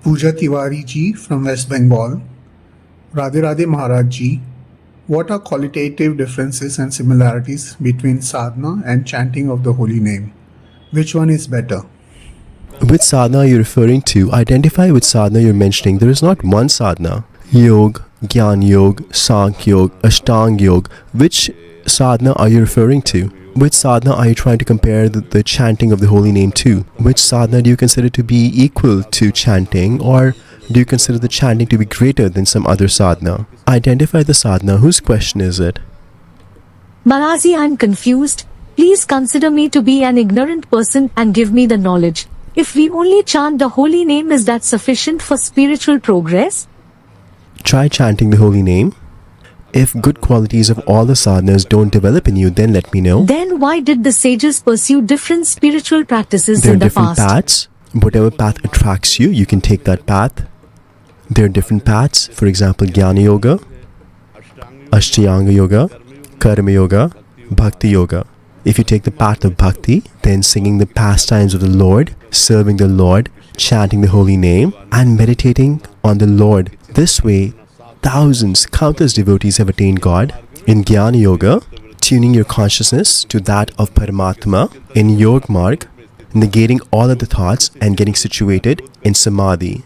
Pooja Tiwari ji from West Bengal. Radhe Radhe Maharaj ji. What are qualitative differences and similarities between sadhana and chanting of the holy name? Which one is better? Which sadhana are you referring to? Identify which sadhana you're mentioning. There is not one sadhana. Yog, Gyan Yog, Sankhya Yog, Ashtang Yog. Which sadhana are you referring to? Which sadhana are you trying to compare the chanting of the holy name to? Which sadhana do you consider to be equal to chanting, or do you consider the chanting to be greater than some other sadhana? Identify the sadhana. Whose question is it? Maharaji, I'm confused. Please consider me to be an ignorant person and give me the knowledge. If we only chant the holy name, is that sufficient for spiritual progress? Try chanting the holy name. If good qualities of all the sadhanas don't develop in you, then let me know. Then why did the sages pursue different spiritual practices There are in the different past? paths. Whatever path attracts you, you can take that path. There are different paths. For example, Jnana Yoga, Ashtanga Yoga, Karma Yoga, Bhakti Yoga. If you take the path of Bhakti, then singing the pastimes of the Lord, serving the Lord, chanting the holy name, and meditating on the Lord. This way, thousands, countless devotees have attained God. In Jnana Yoga, tuning your consciousness to that of Paramatma. In Yoga Marg, negating all of the thoughts and getting situated in Samadhi.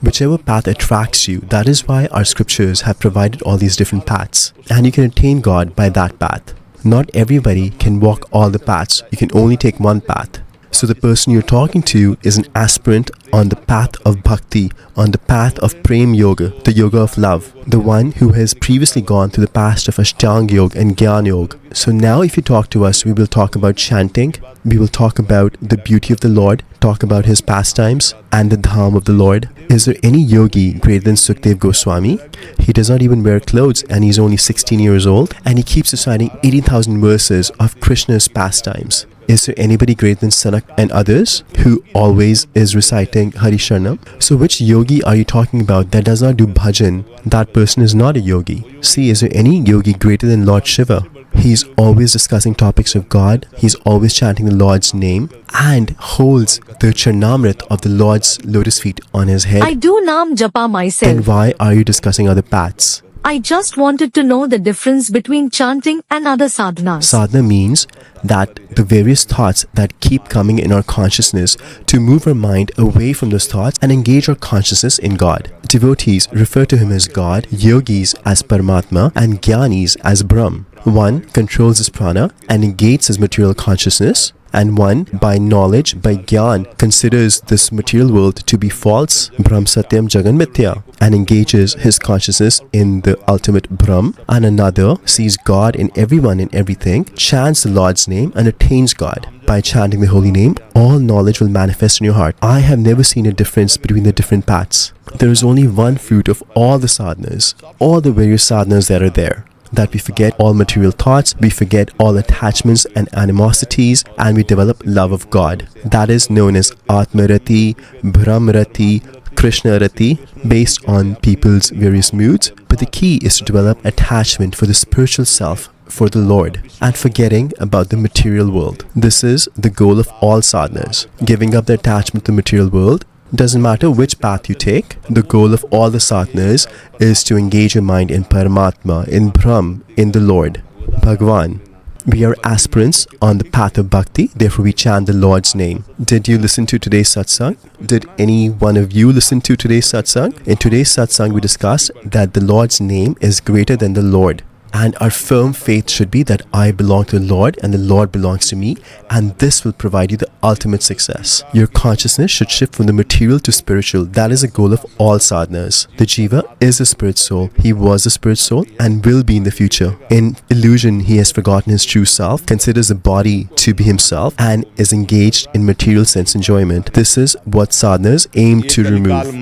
Whichever path attracts you, that is why our scriptures have provided all these different paths. And you can attain God by that path. Not everybody can walk all the paths. You can only take one path. So the person you're talking to is an aspirant on the path of bhakti, on the path of prem yoga, the yoga of love. The one who has previously gone through the path of Ashtanga Yoga and Jnana Yoga. So now if you talk to us, we will talk about chanting, we will talk about the beauty of the Lord, talk about his pastimes and the Dham of the Lord. Is there any yogi greater than Sukdev Goswami? He does not even wear clothes and he's only 16 years old and he keeps reciting 18,000 verses of Krishna's pastimes. Is there anybody greater than Sanak and others who always is reciting Harisharnam? So which yogi are you talking about that does not do bhajan? That person is not a yogi. See, is there any yogi greater than Lord Shiva? He's always discussing topics of God, he's always chanting the Lord's name and holds the Charnamrit of the Lord's lotus feet on his head. I do Nam Japa myself. Then why are you discussing other paths? I just wanted to know the difference between chanting and other sadhanas. Sadhana means that the various thoughts that keep coming in our consciousness to move our mind away from those thoughts and engage our consciousness in God. Devotees refer to him as God, yogis as Paramatma, and Jnanis as Brahm. One controls his prana and engages his material consciousness, and one, by knowledge, by Jnana, considers this material world to be false, Brahm Satyam Jagan Mithya, and engages his consciousness in the ultimate Brahm, and another sees God in everyone and everything, chants the Lord's name, and attains God. By chanting the holy name, all knowledge will manifest in your heart. I have never seen a difference between the different paths. There is only one fruit of all the sadhanas, all the various sadhanas that are there. That we forget all material thoughts, we forget all attachments and animosities, and we develop love of God. That is known as Atmarati, Brahmarati, Krishnarati, based on people's various moods. But the key is to develop attachment for the spiritual self, for the Lord, and forgetting about the material world. This is the goal of all sadhanas. Giving up the attachment to the material world. Doesn't matter which path you take, the goal of all the sadhanas is to engage your mind in Paramatma, in Brahm, in the Lord, Bhagwan. We are aspirants on the path of bhakti, therefore we chant the Lord's name. Did you listen to today's satsang? Did any one of you listen to today's satsang? In today's satsang we discussed that the Lord's name is greater than the Lord. And our firm faith should be that I belong to the Lord and the Lord belongs to me, and this will provide you the ultimate success. Your consciousness should shift from the material to spiritual. That is the goal of all sadhanas. The jiva is a spirit soul. He was a spirit soul and will be in the future. In illusion, he has forgotten his true self, considers the body to be himself, and is engaged in material sense enjoyment. This is what sadhanas aim to remove.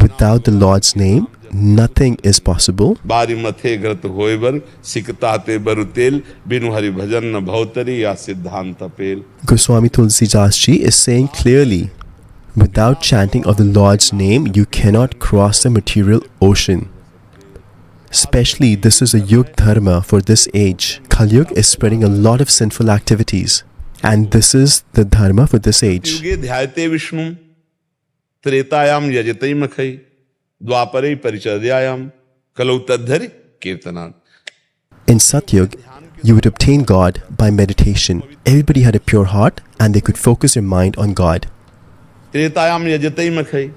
Without the Lord's name, nothing is possible. Goswami Tulsidas Ji is saying clearly, without chanting of the Lord's name, you cannot cross the material ocean. Especially this is a Yug dharma for this age. Kaliyug is spreading a lot of sinful activities. And this is the dharma for this age. युगे ध्यायते विष्णु त्रेतायाम यजते मखई द्वापरे परिचर्यायाम कलौ तद्धरि कीर्तनात्. In Satyug, you would obtain God by meditation. Everybody had a pure heart and they could focus their mind on God. त्रेतायाम यजते मखई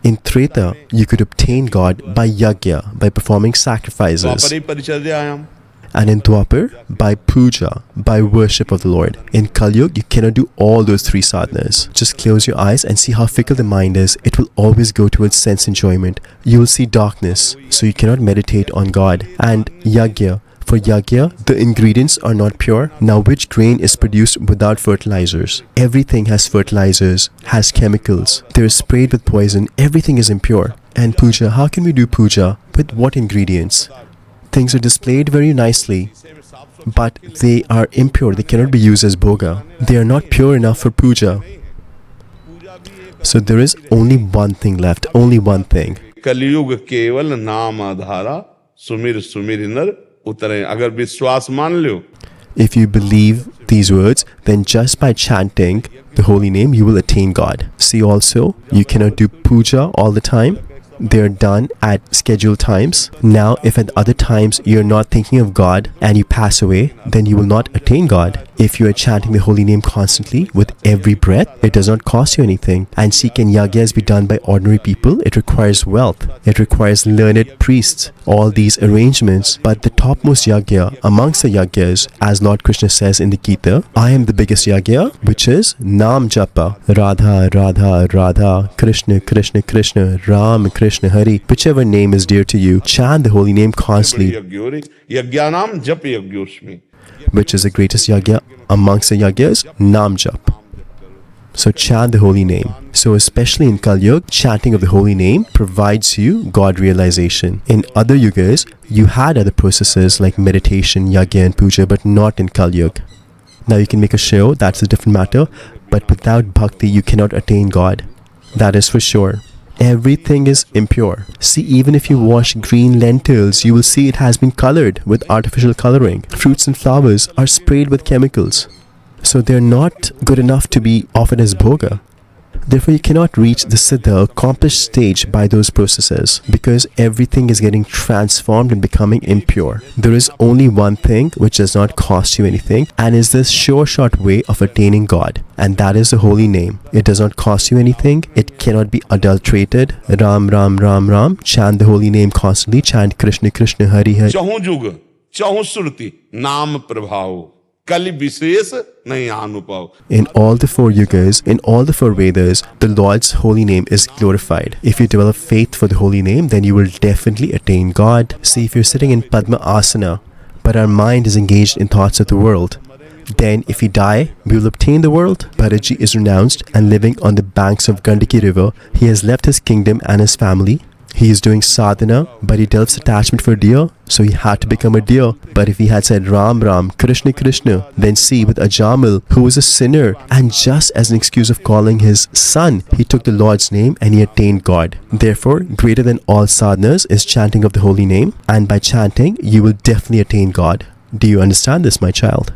In Treta, you could obtain God by yajna, by performing sacrifices. द्वापरे परिचर्यायाम And in Dwapar, by puja, by worship of the Lord. In Kaliyug, you cannot do all those three sadhanas. Just close your eyes and see how fickle the mind is. It will always go towards sense enjoyment. You will see darkness, so you cannot meditate on God. And yajna, for yajna, the ingredients are not pure. Now, which grain is produced without fertilizers? Everything has fertilizers, has chemicals. They are sprayed with poison. Everything is impure. And puja, how can we do puja? With what ingredients? Things are displayed very nicely, but they are impure. They cannot be used as bhoga. They are not pure enough for puja. So there is only one thing left, only one thing. कलियुग केवल नाम आधारा सुमिर सुमिर नर उतरे. अगर विश्वास मान लो, If you believe these words, then just by chanting the holy name, you will attain God. See also, you cannot do puja all the time. They are done at scheduled times. Now, if at other times you're not thinking of God and you pass away, then you will not attain God. If you are chanting the holy name constantly with every breath, it does not cost you anything. And see, can yajnas be done by ordinary people? It requires wealth. It requires learned priests. All these arrangements. But the topmost yajna amongst the yajnas, as Lord Krishna says in the Gita, I am the biggest yajna, which is Nam Japa. Radha, Radha, Radha, Krishna, Krishna, Krishna, Ram, Krishna, Hari. Whichever name is dear to you, chant the holy name constantly. यज्ञानाम जप यज्ञोस्मि. Which is the greatest yajna amongst the yajnas? Nam Jap. So chant the holy name. So especially in Kaliyug, chanting of the holy name provides you God realization. In other yugas, you had other processes like meditation, yajna and puja, but not in Kaliyug. Now you can make a show, that's a different matter, but without bhakti you cannot attain God. That is for sure. Everything is impure. See, even if you wash green lentils, you will see it has been colored with artificial coloring. Fruits and flowers are sprayed with chemicals. So they're not good enough to be offered as bhoga. Therefore, you cannot reach the siddha, accomplished stage by those processes because everything is getting transformed and becoming impure. There is only one thing which does not cost you anything and is the sure shot way of attaining God. And that is the holy name. It does not cost you anything. It cannot be adulterated. Ram, Ram, Ram, Ram. Chant the holy name constantly. Chant Krishna, Krishna, Hari, Hari. चहुं जुग चहुं श्रुति नाम प्रभाव कलि विशेष नहीं अनुपव. In all the four yugas, in all the four Vedas, the Lord's holy name is glorified. If you develop faith for the holy name, then you will definitely attain God. See, if you're sitting in Padma Asana, but our mind is engaged in thoughts of the world, then if we die, we will obtain the world. Bharaji is renounced and living on the banks of Gandaki river. He has left his kingdom and his family. He is doing sadhana, but he develops attachment for deer, so he had to become a deer. But if he had said Ram Ram, Krishna Krishna, then see with Ajamal, who was a sinner, and just as an excuse of calling his son, he took the Lord's name and he attained God. Therefore, greater than all sadhanas is chanting of the holy name, and by chanting, you will definitely attain God. Do you understand this, my child?